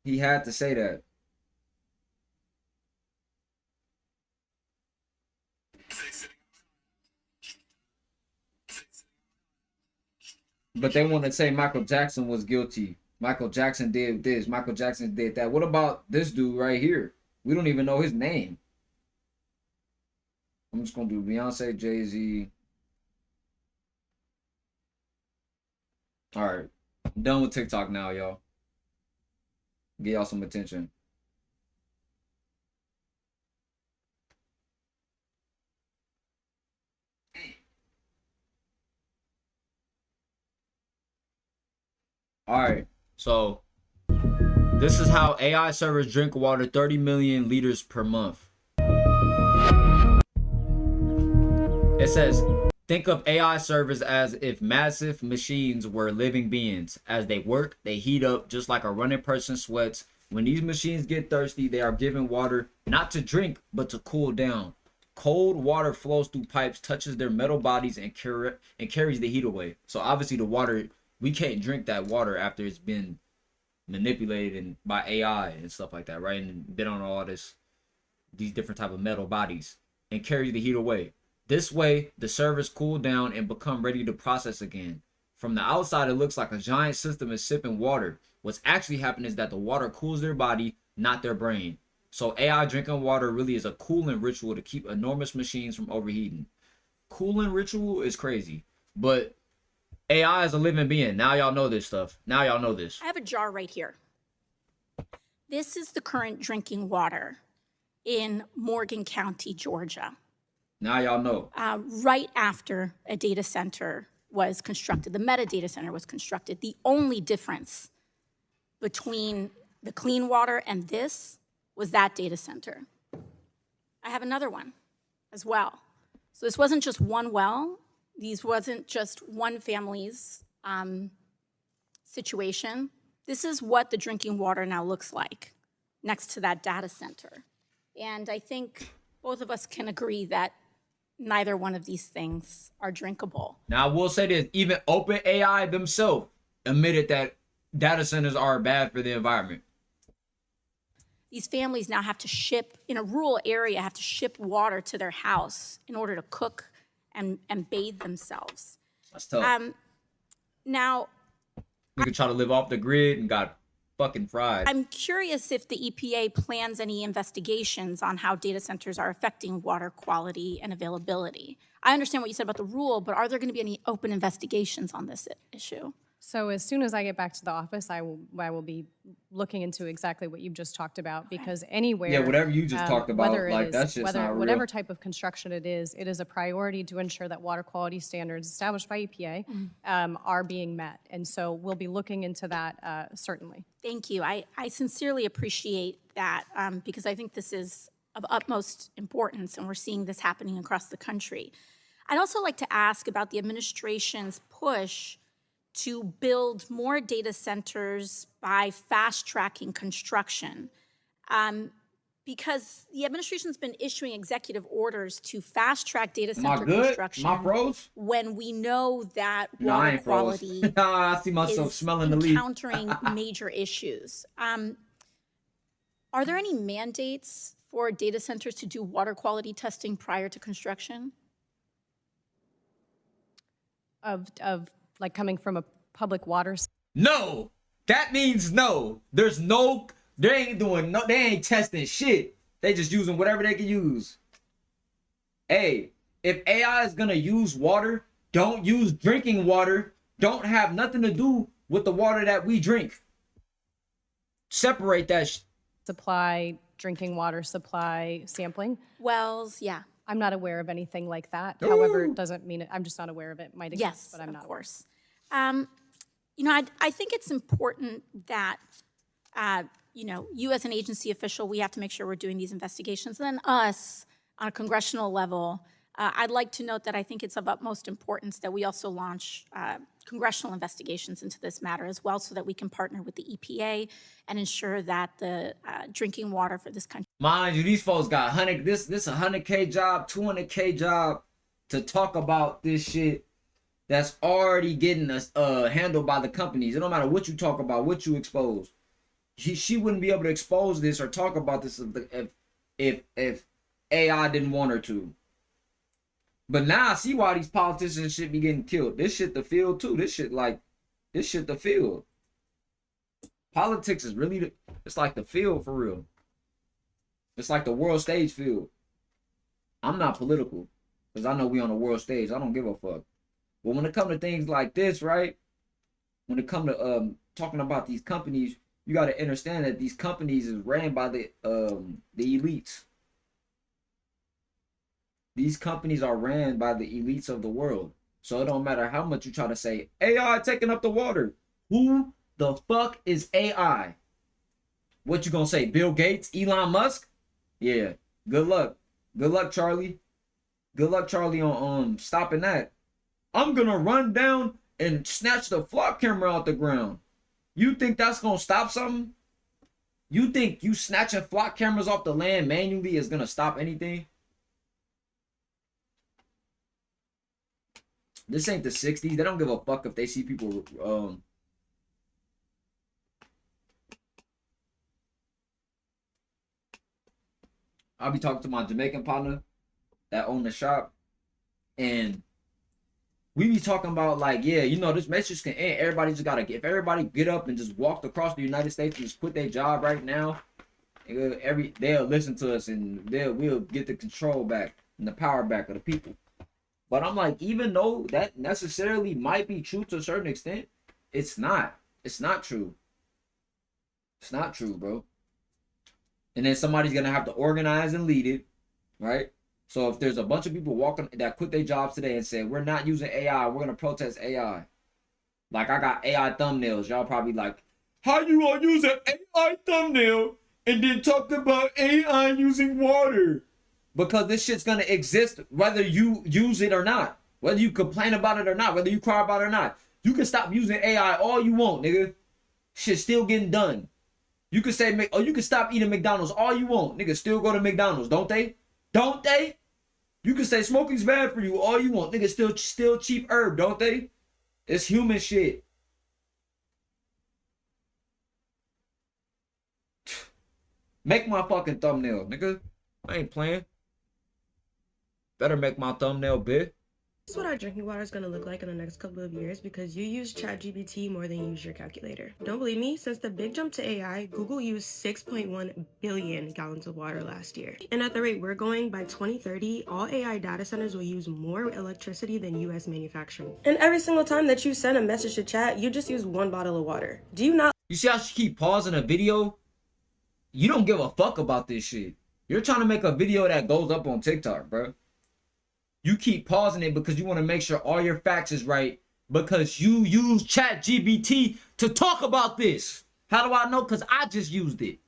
He had to say that. But they want to say Michael Jackson was guilty. Michael Jackson did this. Michael Jackson did that. What about this dude right here? We don't even know his name. I'm just gonna do Beyonce, Jay-Z. All right, I'm done with TikTok now, y'all. Get y'all some attention. All right, so this is how AI servers drink water 30 million liters per month. It says, think of AI servers as if massive machines were living beings. As they work, they heat up just like a running person sweats. When these machines get thirsty, they are given water not to drink, but to cool down. Cold water flows through pipes, touches their metal bodies, and carries the heat away. So obviously the water, we can't drink that water after it's been manipulated and by AI and stuff like that, right? And been on all these different type of metal bodies and carries the heat away. This way, the servers cool down and become ready to process again. From the outside, it looks like a giant system is sipping water. What's actually happening is that the water cools their body, not their brain. So AI drinking water really is a cooling ritual to keep enormous machines from overheating. Cooling ritual is crazy, but AI is a living being. Now y'all know this stuff. Now y'all know this. I have a jar right here. This is the current drinking water in Morgan County, Georgia. Now y'all know. Right after a data center was constructed, the Meta data center was constructed. The only difference between the clean water and this was that data center. I have another one as well. So this wasn't just one well. These wasn't just one family's situation. This is what the drinking water now looks like next to that data center. And I think both of us can agree that neither one of these things are drinkable. Now, I will say this, even OpenAI themselves admitted that data centers are bad for the environment. These families now have to ship, in a rural area, have to ship water to their house in order to cook and bathe themselves. That's tough. Now, Nigga try to live off the grid and got fucking fried. I'm curious if the EPA plans any investigations on how data centers are affecting water quality and availability. I understand what you said about the rule, but are there going to be any open investigations on this issue? So as soon as I get back to the office, I will be looking into exactly what you've just talked about, because anywhere, Yeah, whatever you just talked about, whether like, it is, that's just not real. whatever type of construction it is a priority to ensure that water quality standards established by EPA are being met. And so we'll be looking into that certainly. Thank you. I sincerely appreciate that because I think this is of utmost importance, and we're seeing this happening across the country. I'd also like to ask about the administration's push to build more data centers by fast-tracking construction. Because the administration's been issuing executive orders to fast-track data center construction. My bros? When we know that No, I water ain't froze. quality I see myself is smelling the leaf. encountering major issues. Are there any mandates for data centers to do water quality testing prior to construction? Of like coming from a public water. No, that means no. They ain't testing shit. They just using whatever they can use. Hey, if AI is gonna use water, don't use drinking water. Don't have nothing to do with the water that we drink. Separate that Supply, drinking water supply sampling. Wells, yeah. I'm not aware of anything like that. Ooh. However, it doesn't mean it. I'm just not aware of it. Might exist, Yes, but I'm not of course. You know, I think it's important that, you know, you as an agency official, we have to make sure we're doing these investigations. And then us, on a congressional level, I'd like to note that I think it's of utmost importance that we also launch congressional investigations into this matter as well, so that we can partner with the EPA and ensure that the drinking water for this country. Mind you, these folks got this $100K job, $200K job to talk about this shit that's already getting us handled by the companies. It don't matter what you talk about, what you expose. she wouldn't be able to expose this or talk about this if AI didn't want her to. But now I see why these politicians should be getting killed. This shit the field too. This shit the field. Politics is really it's like the field for real. It's like the world stage field. I'm not political because I know we on the world stage. I don't give a fuck. But when it comes to things like this, right? When it comes to talking about these companies, you got to understand that these companies is ran by the elites. These companies are ran by the elites of the world. So it don't matter how much you try to say AI taking up the water. Who the fuck is AI? What you gonna say? Bill Gates, Elon Musk? Yeah. Good luck. Good luck, Charlie. Good luck, Charlie, on stopping that. I'm gonna run down and snatch the flock camera out the ground. You think that's gonna stop something? You think you snatching flock cameras off the land manually is gonna stop anything? This ain't the 60s. They don't give a fuck if they see people I'll be talking to my Jamaican partner that own the shop, and we be talking about like, yeah, you know, this message can end. Everybody just gotta if everybody get up and just walked across the United States and just quit their job right now, they'll listen to us and we'll get the control back and the power back of the people. But I'm like, even though that necessarily might be true to a certain extent, it's not. It's not true. It's not true, bro. And then somebody's gonna have to organize and lead it, right? So if there's a bunch of people walking that quit their jobs today and say, we're not using AI, we're gonna protest AI. Like I got AI thumbnails. Y'all probably like, how you gonna use an AI thumbnail and then talk about AI using water? Because this shit's gonna exist whether you use it or not. Whether you complain about it or not. Whether you cry about it or not. You can stop using AI all you want, nigga. Shit's still getting done. You can say, oh, you can stop eating McDonald's all you want. Niggas still go to McDonald's, don't they? Don't they? You can say smoking's bad for you all you want. Niggas still cheap herb, don't they? It's human shit. Make my fucking thumbnail, nigga. I ain't playing. Better make my thumbnail big. This is what our drinking water is going to look like in the next couple of years because you use ChatGPT more than you use your calculator. Don't believe me? Since the big jump to AI, Google used 6.1 billion gallons of water last year. And at the rate we're going, by 2030, all AI data centers will use more electricity than US manufacturing. And every single time that you send a message to chat, you just use 1 bottle of water. Do you not? You see how she keep pausing a video? You don't give a fuck about this shit. You're trying to make a video that goes up on TikTok, bro. You keep pausing it because you want to make sure all your facts is right because you use ChatGPT to talk about this. How do I know? Because I just used it.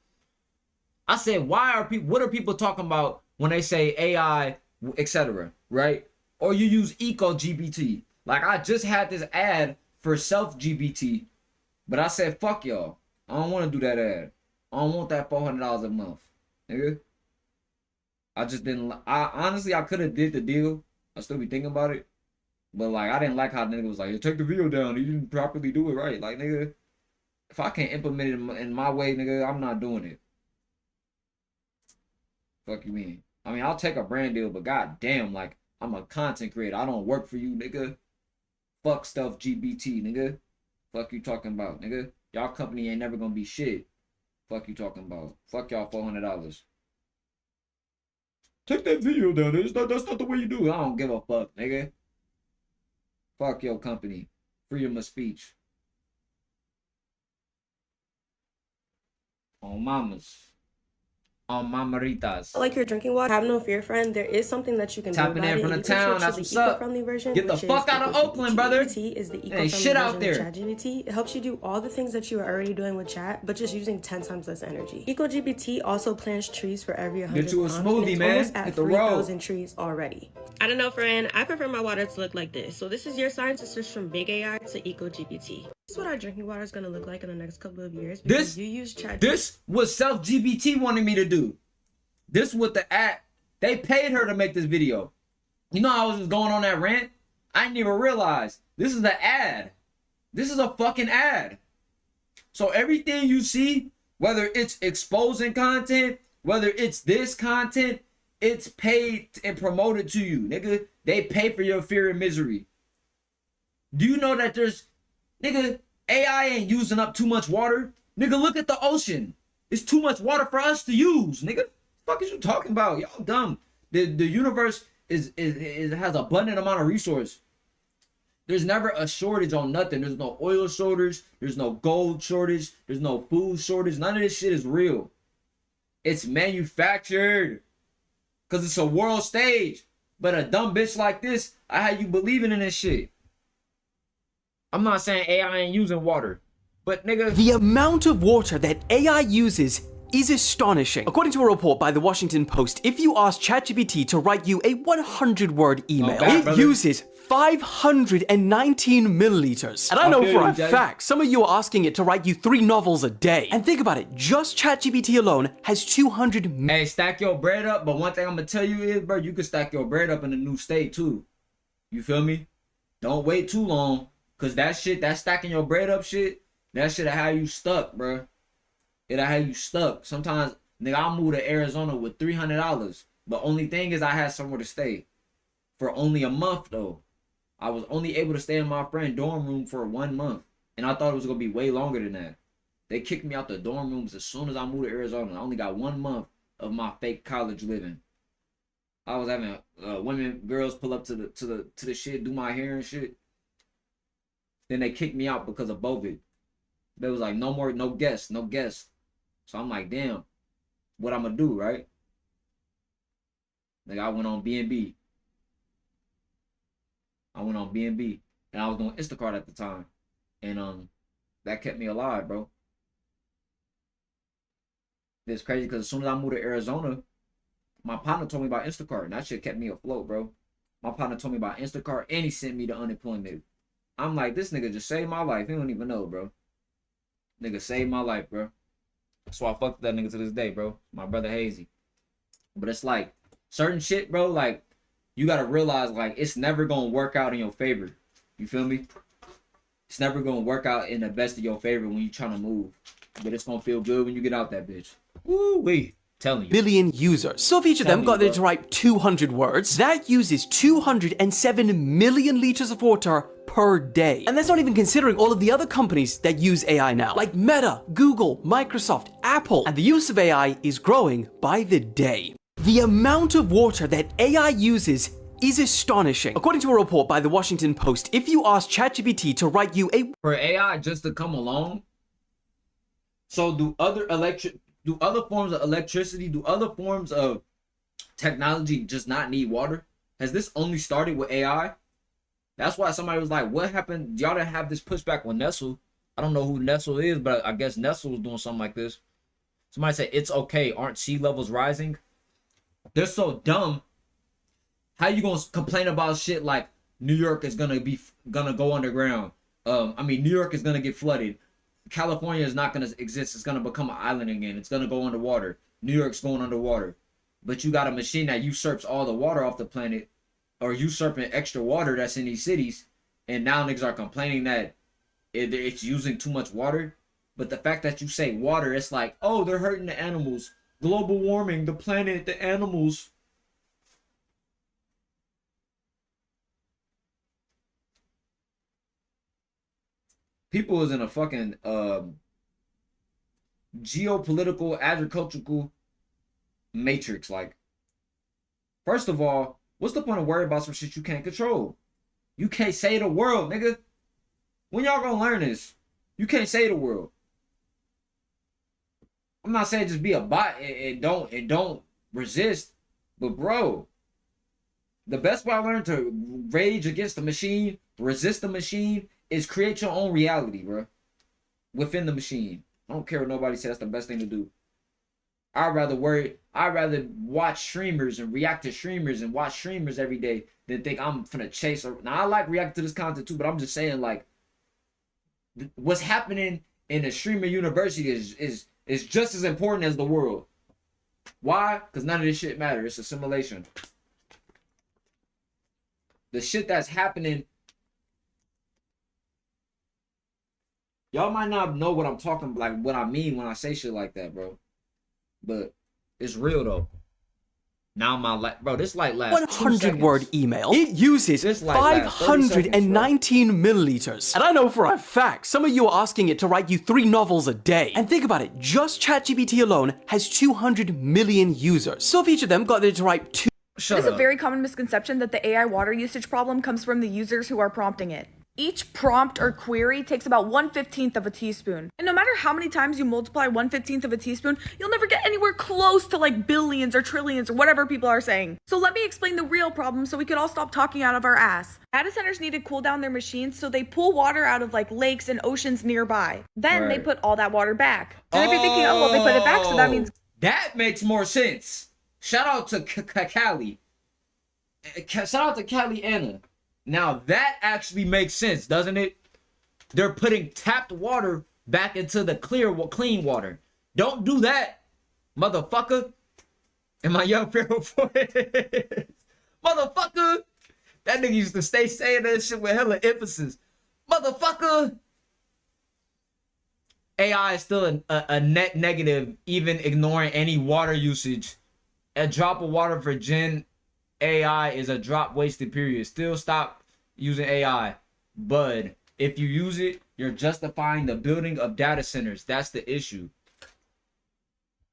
I said, what are people talking about when they say AI, etc., right? Or you use EcoGPT. Like I just had this ad for self-GPT, but I said, fuck y'all. I don't want to do that ad. I don't want that $400 a month, nigga. I just didn't. Honestly, I could have did the deal. I still be thinking about it, but like I didn't like how the nigga was like, "You take the video down. You didn't properly do it right." Like nigga, if I can't implement it in my way, nigga, I'm not doing it. Fuck you mean? I mean, I'll take a brand deal, but goddamn, like I'm a content creator. I don't work for you, nigga. Fuck stuff, GBT, nigga. Fuck you talking about, nigga. Y'all company ain't never gonna be shit. Fuck you talking about. Fuck y'all $400. Take that video down. That's not the way you do it. I don't give a fuck, nigga. Fuck your company. Freedom of speech. On mamas. On mamaritas. Like your drinking water, have no fear, friend. There is something that you can Tapping do about in it. from the You can town. switch That's to what's the up. eco-friendly version. Get the which fuck is out of EcoGPT. Oakland, brother. EcoGPT is the Ain't eco-friendly shit out version there. of ChatGPT. It helps you do all the things that you are already doing with chat, but just using 10 times less energy. EcoGPT also plants trees for every 100 Get you a pounds, and smoothie, it's man. almost at Hit the road. 3,000 trees already. I don't know, friend. I prefer my water to look like this. So this is your sign to switch from big AI to EcoGPT. This is what our drinking water is going to look like in the next couple of years. This you use ChatGPT. This was self-GBT wanted me to do. This what the ad. They paid her to make this video. You know, I was just going on that rant. I didn't even realize this is an ad. This is a fucking ad. So everything you see Whether it's exposing content, whether it's this content, it's paid and promoted to you, nigga. They pay for your fear and misery. Do you know that nigga, AI ain't using up too much water? Nigga, look at the ocean. It's too much water for us to use, nigga. What the fuck is you talking about? Y'all dumb. The universe is has abundant amount of resource. There's never a shortage on nothing. There's no oil shortage. There's no gold shortage. There's no food shortage. None of this shit is real. It's manufactured. Because it's a world stage. But a dumb bitch like this, I had you believing in this shit. I'm not saying AI ain't using water. But nigga, The amount of water that AI uses is astonishing. According to a report by the Washington Post, if you ask ChatGPT to write you a 100-word email, God, it brother. uses 519 milliliters. And I know feel for you, a Jay. fact, some of you are asking it to write you 3 novels a day. And think about it, just ChatGPT alone has 200 hey, stack your bread up. But one thing I'm gonna tell you is, bro, you can stack your bread up in a new state too. You feel me? Don't wait too long. Cause that stacking your bread up shit, that shit'll have you stuck, bro. It'll have you stuck. Sometimes, nigga, I moved to Arizona with $300. But only thing is I had somewhere to stay. For only a month though. I was only able to stay in my friend's dorm room for 1 month. And I thought it was gonna be way longer than that. They kicked me out the dorm rooms as soon as I moved to Arizona. I only got 1 month of my fake college living. I was having girls pull up to the shit, do my hair and shit. Then they kicked me out because of COVID. They was like, no guests. So I'm like, damn, what I'm gonna do, right? Like I went on B&B. And I was doing Instacart at the time. And that kept me alive, bro. It's crazy because as soon as I moved to Arizona, my partner told me about Instacart, and that shit kept me afloat, bro. My partner told me about Instacart, and he sent me the unemployment. I'm like, this nigga just saved my life. He don't even know, bro. Nigga saved my life, bro. So I fucked that nigga to this day, bro. My brother Hazy. But it's like, certain shit, bro, like, you gotta realize, like, it's never gonna work out in your favor. You feel me? It's never gonna work out in the best of your favor when you trying to move. But it's gonna feel good when you get out that bitch. Woo-wee. Telling you. billion users. So if each of them got it to write 200 words, that uses 207 million liters of water per day. And that's not even considering all of the other companies that use AI now, like Meta, Google, Microsoft, Apple. And the use of AI is growing by the day. The amount of water that AI uses is astonishing. According to a report by the Washington Post, if you ask ChatGPT to write you a For AI just to come along, so do other forms of electricity, do other forms of technology just not need water? Has this only started with AI? That's why somebody was like, what happened? Y'all didn't have this pushback with Nestle. I don't know who Nestle is, but I guess Nestle was doing something like this. Somebody said, it's okay. Aren't sea levels rising? They're so dumb. How you gonna complain about shit like New York is gonna go underground? New York is gonna get flooded. California is not gonna exist. It's gonna become an island again. It's gonna go underwater. New York's going underwater. But you got a machine that usurps all the water off the planet, or usurping extra water that's in these cities, and now niggas are complaining that it's using too much water. But the fact that you say water, it's like, oh, they're hurting the animals. Global warming, the planet, the animals. People is in a fucking geopolitical, agricultural matrix. Like, first of all, what's the point of worrying about some shit you can't control? You can't save the world, nigga. When y'all gonna learn this? You can't save the world. I'm not saying just be a bot and don't resist, but bro, the best way I learned to rage against the machine, resist the machine, is create your own reality, bro. Within the machine. I don't care what nobody says. That's the best thing to do. I'd rather watch streamers and react to streamers and watch streamers every day than think I'm finna chase. Now I like reacting to this content too, but I'm just saying, like, what's happening in the streamer university is just as important as the world. Why? Because none of this shit matters. It's a simulation. The shit that's happening Y'all might not know what I'm talking, like what I mean when I say shit like that, bro. But it's real though. Now bro, this light lasts 100 word email, it uses This light lasts 30 seconds, 519 milliliters. And I know for a fact, some of you are asking it to write you 3 novels a day. And think about it, just ChatGPT alone has 200 million users. So if each of them got it to write 2 Shut It is up. a very common misconception that the AI water usage problem comes from the users who are prompting it. Each prompt or query takes about 1/15 of a teaspoon. And no matter how many times you multiply 1/15 of a teaspoon, you'll never get anywhere close to like billions or trillions or whatever people are saying. So let me explain the real problem so we could all stop talking out of our ass. Data centers need to cool down their machines, so they pull water out of like lakes and oceans nearby. Then they Right. put all that water back. And if you're thinking, oh, well, they put it back, so that means That makes more sense. Shout out to Cali. Shout out to Cali Anna. Now that actually makes sense, doesn't it? They're putting tapped water back into the clean water. Don't do that, motherfucker. And my young Pharaoh voice. Motherfucker. That nigga used to stay saying that shit with hella emphasis. Motherfucker. AI is still a net negative, even ignoring any water usage. A drop of water for Gen AI is a drop wasted, period. Still stop using AI. But if you use it, you're justifying the building of data centers. That's the issue.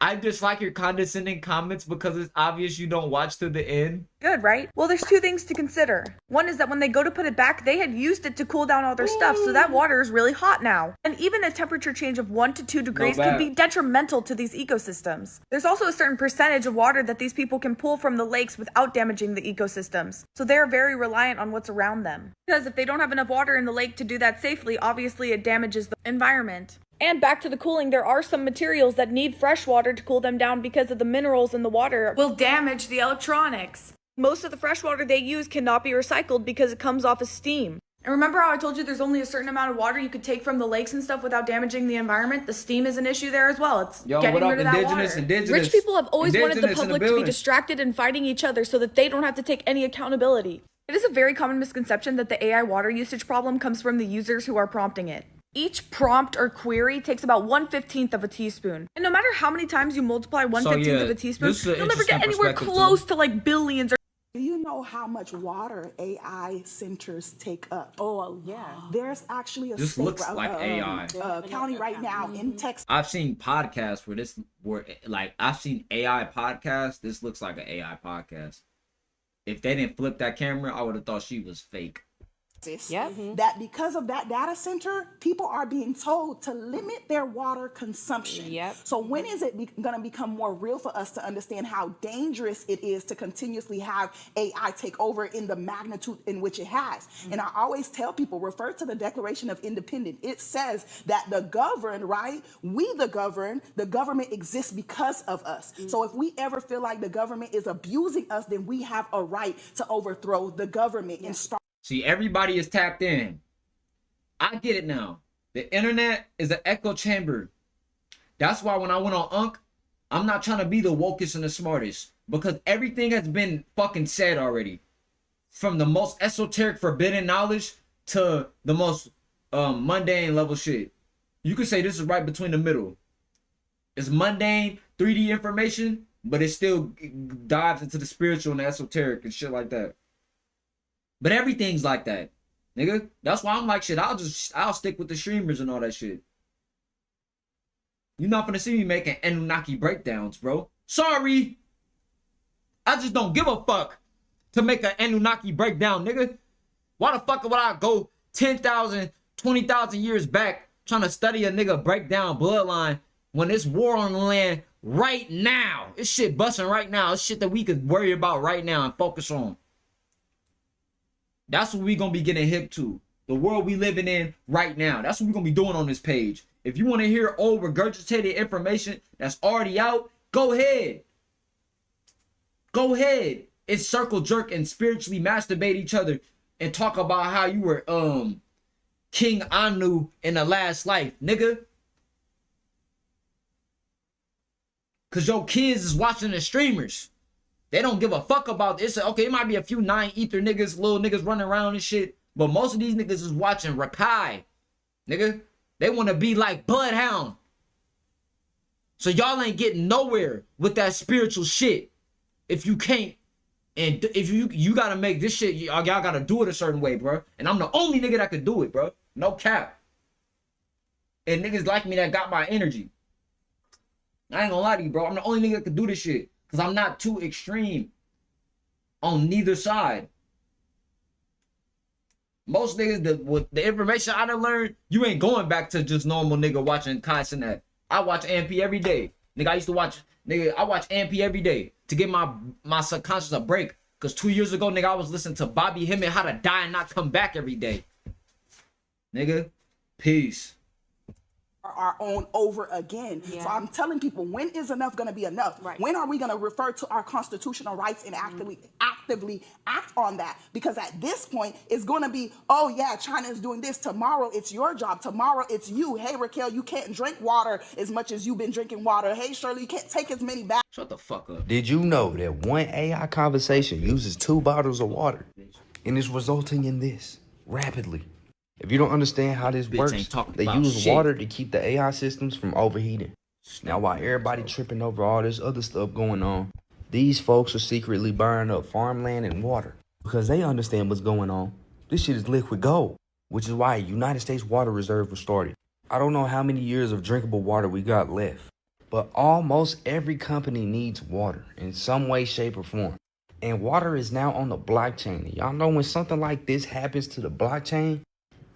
I dislike your condescending comments because it's obvious you don't watch to the end. good, right? Well, there's two things to consider. One is that when they go to put it back, they had used it to cool down all their stuff, so that water is really hot now. And even a temperature change of 1 to 2 degrees could be detrimental to these ecosystems. There's also a certain percentage of water that these people can pull from the lakes without damaging the ecosystems. So they're very reliant on what's around them. Because if they don't have enough water in the lake to do that safely, obviously it damages the environment. And back to the cooling, there are some materials that need fresh water to cool them down because of the minerals in the water will damage the electronics. Most of the fresh water they use cannot be recycled because it comes off as steam. And remember how I told you there's only a certain amount of water you could take from the lakes and stuff without damaging the environment? The steam is an issue there as well. It's getting rid of that water. Rich people have always wanted the public to be distracted and fighting each other so that they don't have to take any accountability. It is a very common misconception that the AI water usage problem comes from the users who are prompting it. Each prompt or query takes about 1/15 of a teaspoon. And no matter how many times you multiply 1/15 of a teaspoon, you'll never get anywhere close to like billions or Do you know how much water AI centers take up? Oh, yeah. There's actually a This state, looks like AI. County right now in Texas. I've seen podcasts where I've seen AI podcasts. This looks like an AI podcast. If they didn't flip that camera, I would have thought she was fake. Yep. That because of that data center, people are being told to limit their water consumption. Yep. So when is it going to become more real for us to understand how dangerous it is to continuously have AI take over in the magnitude in which it has? And I always tell people, refer to the Declaration of Independence. It says that the governed, right? We the governed, the government exists because of us. So if we ever feel like the government is abusing us, then we have a right to overthrow the government and start. See, everybody is tapped in. I get it now. The internet is an echo chamber. That's why when I went on Unk, I'm not trying to be the wokest and the smartest, because everything has been fucking said already. From the most esoteric forbidden knowledge to the most mundane level shit. You could say this is right between the middle. It's mundane 3D information, but it still dives into the spiritual and the esoteric and shit like that. But everything's like that, nigga. That's why I'm like, shit, I'll stick with the streamers and all that shit. You're not gonna see me making Anunnaki breakdowns, bro. Sorry. I just don't give a fuck to make an Anunnaki breakdown, nigga. Why the fuck would I go 10,000, 20,000 years back trying to study a nigga breakdown bloodline when it's war on the land right now? It's shit busting right now. It's shit that we could worry about right now and focus on. That's what we gonna be getting hip to. The world we living in right now. That's what we're gonna be doing on this page. If you want to hear old regurgitated information that's already out, go ahead. Go ahead. It's circle jerk and spiritually masturbate each other and talk about how you were King Anu in the last life, nigga. Cause your kids is watching the streamers. They don't give a fuck about this. Okay, it might be a few 9 ether niggas, little niggas running around and shit. But most of these niggas is watching Rakai. Nigga. They want to be like Bloodhound. So y'all ain't getting nowhere with that spiritual shit if you can't. And if you gotta make this shit, y'all gotta do it a certain way, bro. And I'm the only nigga that could do it, bro. No cap. And niggas like me that got my energy. I ain't gonna lie to you, bro. I'm the only nigga that could do this shit. Cause I'm not too extreme on neither side. Most niggas, with the information I done learned, you ain't going back to just normal nigga watching Kai Cenat. I watch AMP every day. Nigga, I used to watch, I watch AMP every day to give my subconscious a break. Cause 2 years ago, nigga, I was listening to Bobby Hemmett, How to Die and Not Come Back every day. Nigga, peace. Our own over again. So I'm telling people, when is enough going to be enough? Right. When are we going to refer to our constitutional rights and actively act on that? Because at this point, it's going to be, oh yeah, China is doing this. Tomorrow, it's your job. Tomorrow, it's you. Hey, Raquel, you can't drink water as much as you've been drinking water. Hey, Shirley, you can't take as many baths. Shut the fuck up. Did you know that one AI conversation uses 2 bottles of water and is resulting in this rapidly? If you don't understand how this works, they use water to keep the AI systems from overheating. Now, while everybody tripping over all this other stuff going on, these folks are secretly burning up farmland and water because they understand what's going on. This shit is liquid gold, which is why a United States water reserve was started. I don't know how many years of drinkable water we got left, but almost every company needs water in some way, shape, or form. And water is now on the blockchain. Y'all know when something like this happens to the blockchain,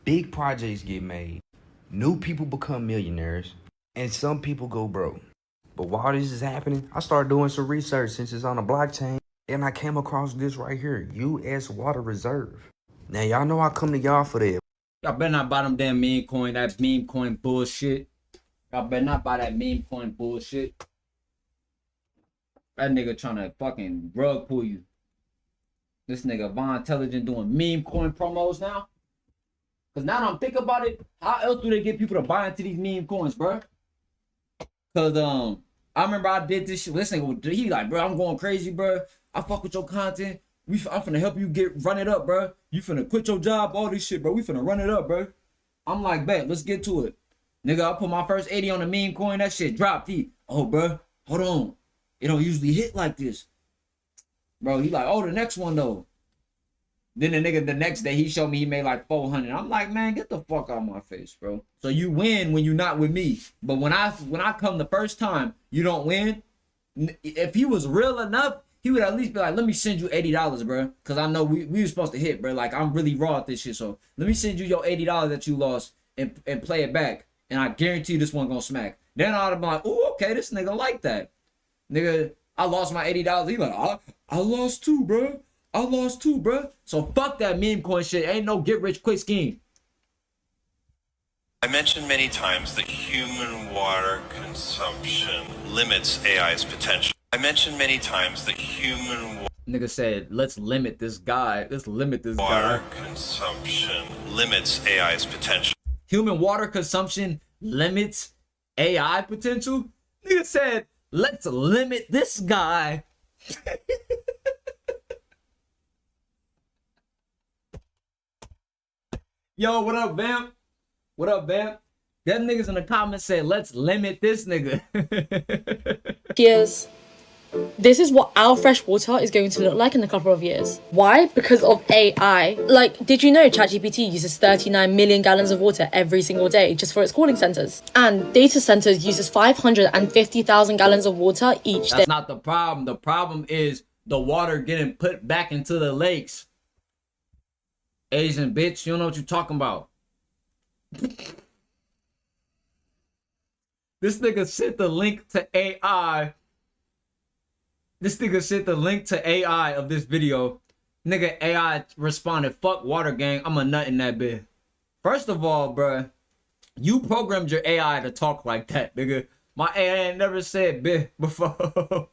big projects get made, new people become millionaires, and some people go broke. But while this is happening, I started doing some research since it's on a blockchain, and I came across this right here, U.S. Water Reserve. Now, y'all know I come to y'all for that. Y'all better not buy them damn meme coin, that meme coin bullshit. Y'all better not buy that meme coin bullshit. That nigga trying to fucking rug pull you. This nigga Von Intelligent doing meme coin promos now. Cause now that I'm thinking about it, how else do they get people to buy into these meme coins, bro? Cause I remember I did this shit. This nigga, he like, bro, I'm going crazy, bro. I fuck with your content. I'm finna help you run it up, bro. You finna quit your job, all this shit, bro. We finna run it up, bro. I'm like, bet, let's get to it. Nigga, I put my first 80 on the meme coin. That shit dropped. Oh, bro, hold on. It don't usually hit like this. Bro, he like, oh, the next one, though. Then the nigga, the next day, he showed me he made like 400. I'm like, man, get the fuck out of my face, bro. So you win when you're not with me. But when I come the first time, you don't win. If he was real enough, he would at least be like, let me send you $80, bro. Because I know we were supposed to hit, bro. Like, I'm really raw at this shit. So let me send you your $80 that you lost and play it back. And I guarantee you this one gonna smack. Then I'd have been like, ooh, okay, this nigga like that. Nigga, I lost my $80. He like, I lost too, bro. I lost too, bro. So fuck that meme coin shit. Ain't no get rich quick scheme. I mentioned many times that human water consumption limits AI's potential. I mentioned many times that human nigga said, let's limit this guy. Let's limit this water guy. consumption limits AI's potential. Human water consumption limits AI potential? Nigga said, let's limit this guy. Yo, what up, Vamp? What up, Vamp? Them niggas in the comments said, let's limit this nigga. Years. This is what our fresh water is going to look like in a couple of years. Why? Because of AI. Like, did you know ChatGPT uses 39 million gallons of water every single day just for its calling centers? And data centers uses 550,000 gallons of water each day. That's not the problem. The problem is the water getting put back into the lakes. Asian bitch, you don't know what you're talking about. This nigga sent the link to AI. This nigga sent the link to AI of this video. Nigga, AI responded, fuck water gang, I'm a nut in that bit. First of all, bruh, you programmed your AI to talk like that, nigga. My AI ain't never said bit before.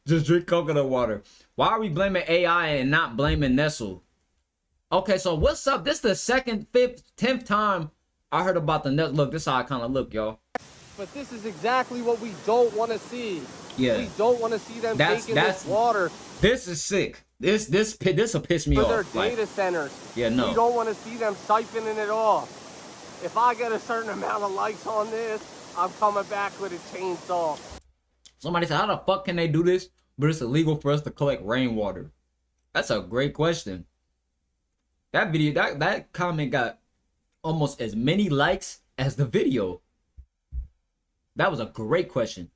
Just drink coconut water. Why are we blaming AI and not blaming Nestle? Okay, so what's up? This is the second, fifth, 10th time I heard about the Nestle. Look, this is how I kind of look, y'all. But this is exactly what we don't want to see. Yeah. We don't want to see them taking this water. This is sick. This will piss me for off. their data centers. Yeah, no. We don't want to see them siphoning it off. If I get a certain amount of likes on this, I'm coming back with a chainsaw. Somebody said, how the fuck can they do this? But it's illegal for us to collect rainwater. That's a great question. That video, that comment got almost as many likes as the video. That was a great question.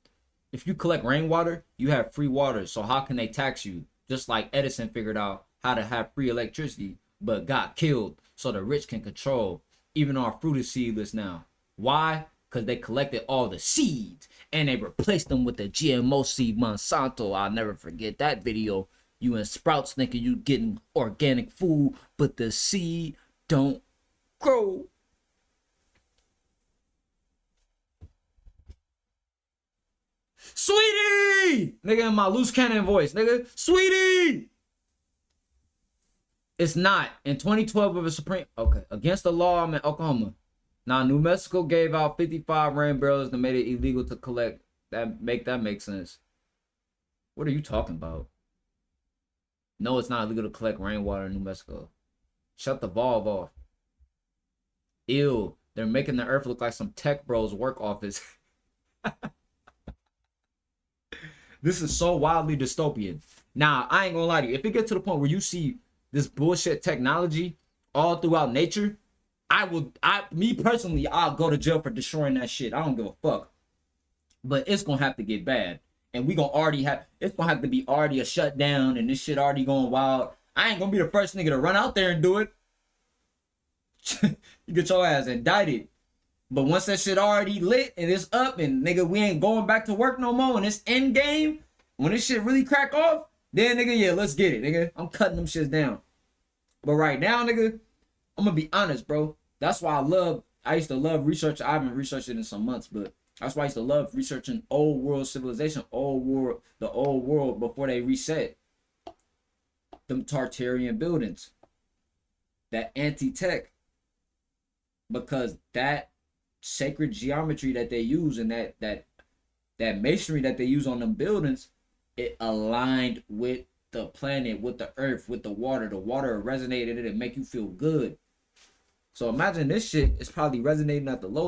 If you collect rainwater, you have free water. So how can they tax you? Just like Edison figured out how to have free electricity, but got killed so the rich can control. Even our fruit is seedless now. Why? Because they collected all the seeds and they replaced them with the GMO seed Monsanto. I'll never forget that video. You in Sprouts thinking you getting organic food, but the seed don't grow. Sweetie! Nigga, in my loose cannon voice, nigga. Sweetie! It's not. In 2012 of a Supreme... Okay. Against the law, I'm in Oklahoma. Now, New Mexico gave out 55 rain barrels that made it illegal to collect. That make sense. What are you talking about? No, it's not illegal to collect rainwater in New Mexico. Shut the valve off. Ew. They're making the earth look like some tech bros work office. This is so wildly dystopian. Now, I ain't gonna lie to you. If it gets to the point where you see this bullshit technology all throughout nature, me personally, I'll go to jail for destroying that shit. I don't give a fuck. But it's gonna have to get bad. And we gonna already have, it's gonna have to be already a shutdown and this shit already going wild. I ain't gonna be the first nigga to run out there and do it. You get your ass indicted. But once that shit already lit and it's up and nigga, we ain't going back to work no more and it's end game, when this shit really crack off, then nigga, yeah, let's get it, nigga. I'm cutting them shits down. But right now, nigga, I'm gonna be honest, bro. That's why I used to love research. I haven't researched it in some months, but that's why I used to love researching old world civilization, the old world before they reset. Them Tartarian buildings. That anti-tech. Because that sacred geometry that they use and that masonry that they use on them buildings, it aligned with the planet, with the earth, with the water. The water resonated it and make you feel good. So imagine this shit is probably resonating at the lowest